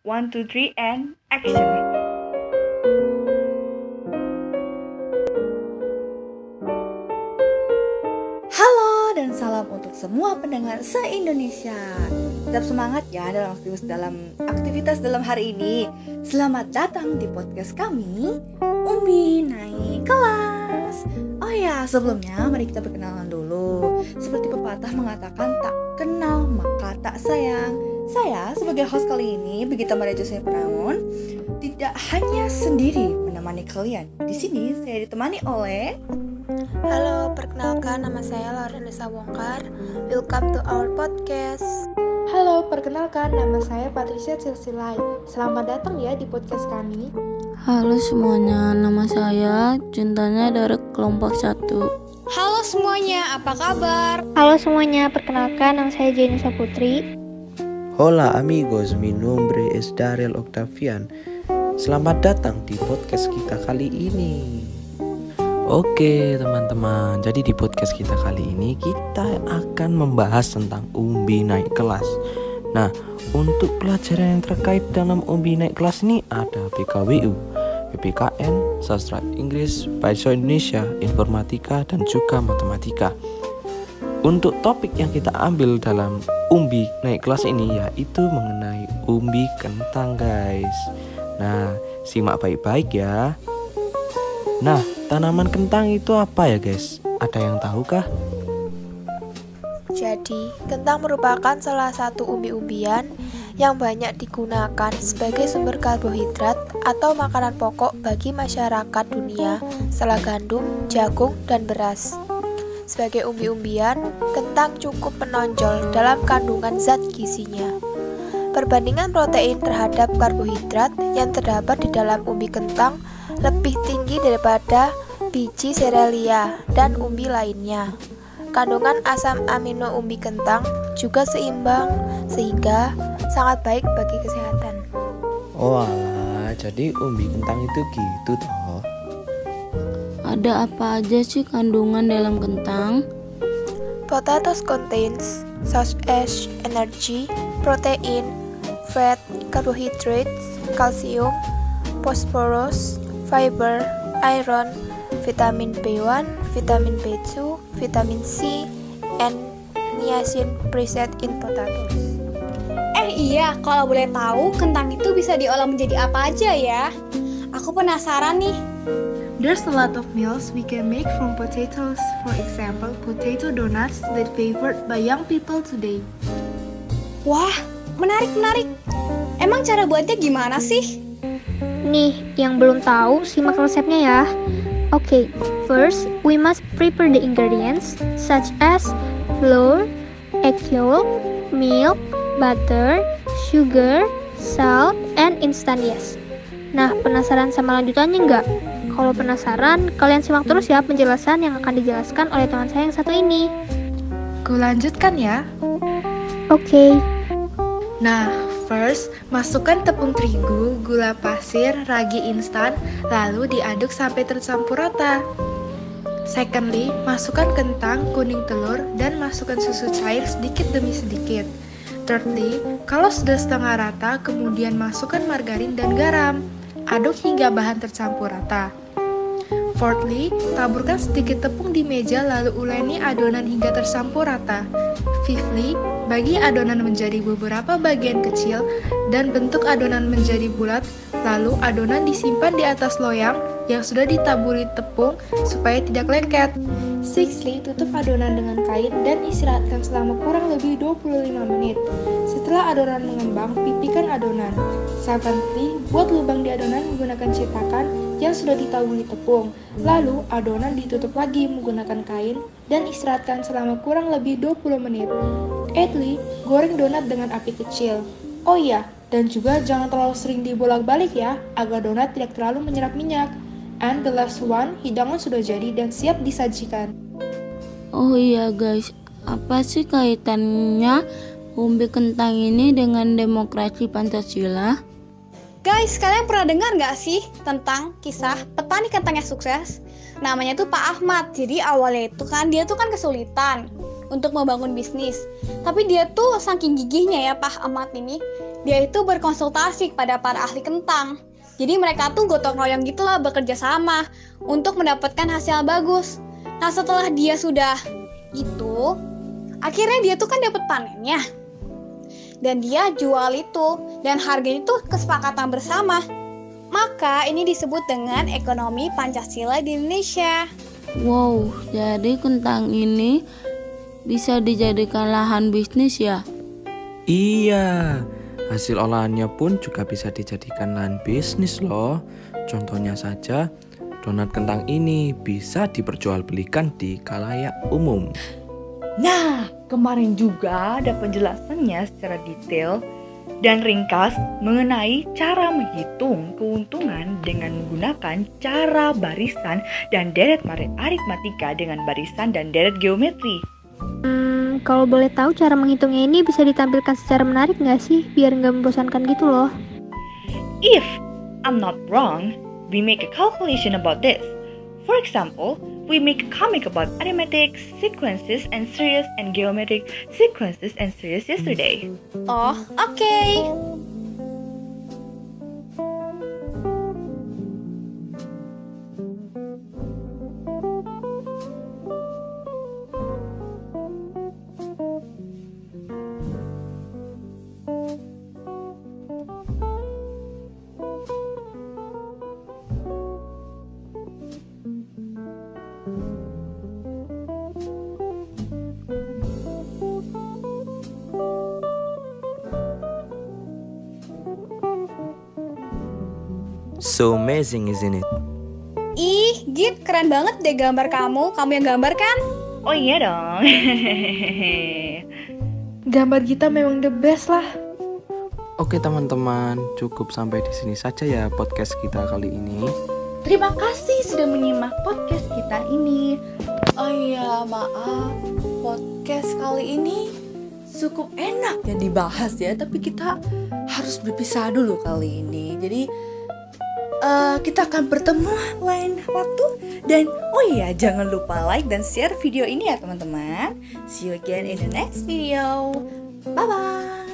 1, 2, 3, and action! Halo dan salam untuk semua pendengar se-Indonesia. Tetap semangat ya dalam aktivitas dalam hari ini. Selamat datang di podcast kami, Umi Naik Kelas. Oh ya, sebelumnya mari kita perkenalan dulu. Seperti pepatah mengatakan, tak kenal maka tak sayang. Saya sebagai host kali ini, Begita Maria Jose Prangon, tidak hanya sendiri menemani kalian. Di sini saya ditemani oleh... Halo, perkenalkan nama saya Lauren Lisa Wongkar. Welcome to our podcast. Halo, perkenalkan nama saya Patricia Silsilai. Selamat datang ya di podcast kami. Halo semuanya, nama saya Cintanya dari kelompok 1. Halo semuanya, apa kabar? Halo semuanya, perkenalkan nama saya Jenisa Putri. Hola amigos, mi nombre es Daryl Octavian. Selamat datang di podcast kita kali ini. Oke teman-teman, jadi di podcast kita kali ini kita akan membahas tentang umbi naik kelas. Nah, untuk pelajaran yang terkait dalam umbi naik kelas ini ada PKWU, PPKN, Sastra Inggris, Bahasa Indonesia, Informatika, dan juga Matematika. Untuk topik yang kita ambil dalam umbi naik kelas ini yaitu mengenai umbi kentang guys. Nah, simak baik-baik ya. Nah, tanaman kentang itu apa ya guys? Ada yang tahu kah? Jadi, kentang merupakan salah satu umbi-umbian yang banyak digunakan sebagai sumber karbohidrat atau makanan pokok bagi masyarakat dunia setelah gandum, jagung, dan beras. Sebagai umbi-umbian, kentang cukup menonjol dalam kandungan zat gizinya. Perbandingan protein terhadap karbohidrat yang terdapat di dalam umbi kentang lebih tinggi daripada biji serealia dan umbi lainnya. Kandungan asam amino umbi kentang juga seimbang sehingga sangat baik bagi kesehatan. Oh alah, jadi umbi kentang itu gitu toh. Ada apa aja sih kandungan dalam kentang? Potatoes contains such as energy, protein, fat, carbohydrates, calcium, phosphorus, fiber, iron, vitamin B1, vitamin B2, vitamin C, and niacin present in potatoes. Iya, kalau boleh tahu, kentang itu bisa diolah menjadi apa aja ya? Aku penasaran nih. There's a lot of meals we can make from potatoes. For example, potato donuts that favored by young people today. Wah, menarik. Emang cara buatnya gimana sih? Nih, yang belum tahu, simak resepnya ya. Okay, first we must prepare the ingredients such as flour, egg yolk, milk, butter, sugar, salt, and instant yeast. Nah, penasaran sama lanjutannya nggak? Kalau penasaran, kalian simak terus ya penjelasan yang akan dijelaskan oleh teman saya yang satu ini. Ku lanjutkan ya. Okay. Nah, first, masukkan tepung terigu, gula pasir, ragi instan, lalu diaduk sampai tercampur rata. Secondly, masukkan kentang, kuning telur, dan masukkan susu cair sedikit demi sedikit. Thirdly, kalau sudah setengah rata, kemudian masukkan margarin dan garam. Aduk hingga bahan tercampur rata. Fourthly, taburkan sedikit tepung di meja lalu uleni adonan hingga tercampur rata. Fifthly, bagi adonan menjadi beberapa bagian kecil dan bentuk adonan menjadi bulat, lalu adonan disimpan di atas loyang yang sudah ditaburi tepung supaya tidak lengket. Sixthly, tutup adonan dengan kain dan istirahatkan selama kurang lebih 25 menit. Setelah adonan mengembang, pipihkan adonan. Seventhly, buat lubang di adonan menggunakan cetakan yang sudah ditaburi tepung. Lalu, adonan ditutup lagi menggunakan kain dan istirahatkan selama kurang lebih 20 menit. Eighthly, goreng donat dengan api kecil. Oh iya, dan juga jangan terlalu sering dibolak-balik ya, agar donat tidak terlalu menyerap minyak. And the last one, hidangan sudah jadi dan siap disajikan. Oh iya guys, apa sih kaitannya umbi kentang ini dengan demokrasi Pancasila? Guys, kalian pernah dengar nggak sih tentang kisah petani kentang yang sukses? Namanya tuh Pak Ahmad. Jadi awalnya itu kan dia tuh kan kesulitan untuk membangun bisnis. Tapi dia tuh saking gigihnya ya Pak Ahmad ini, dia itu berkonsultasi kepada para ahli kentang. Jadi mereka tuh gotong royong gitulah, bekerja sama untuk mendapatkan hasil bagus. Nah setelah dia sudah itu, akhirnya dia tuh kan dapat panennya. Dan dia jual itu, dan harganya itu kesepakatan bersama. Maka ini disebut dengan ekonomi Pancasila di Indonesia. Wow, jadi kentang ini bisa dijadikan lahan bisnis ya? Iya, hasil olahannya pun juga bisa dijadikan lahan bisnis loh. Contohnya saja, donat kentang ini bisa diperjualbelikan di khalayak umum. Nah, kemarin juga ada penjelasannya secara detail dan ringkas mengenai cara menghitung keuntungan dengan menggunakan cara barisan dan deret aritmatika dengan barisan dan deret geometri. Kalau boleh tahu cara menghitungnya ini bisa ditampilkan secara menarik nggak sih? Biar nggak membosankan gitu loh. If I'm not wrong, we make a calculation about this. For example, we make a comic about arithmetic sequences and series and geometric sequences and series yesterday. Oh, oke. So amazing, isn't it? Ih, Git, keren banget deh gambar kamu. Kamu yang gambar kan? Oh iya dong. Gambar Gita memang the best lah. Oke teman-teman, cukup sampai di sini saja ya podcast kita kali ini. Terima kasih sudah menyimak podcast kita ini. Oh iya, maaf, podcast kali ini cukup enak ya dibahas ya, tapi kita harus berpisah dulu kali ini. Jadi kita akan bertemu lain waktu. Dan oh iya, jangan lupa like dan share video ini ya teman-teman. See you again in the next video. Bye bye.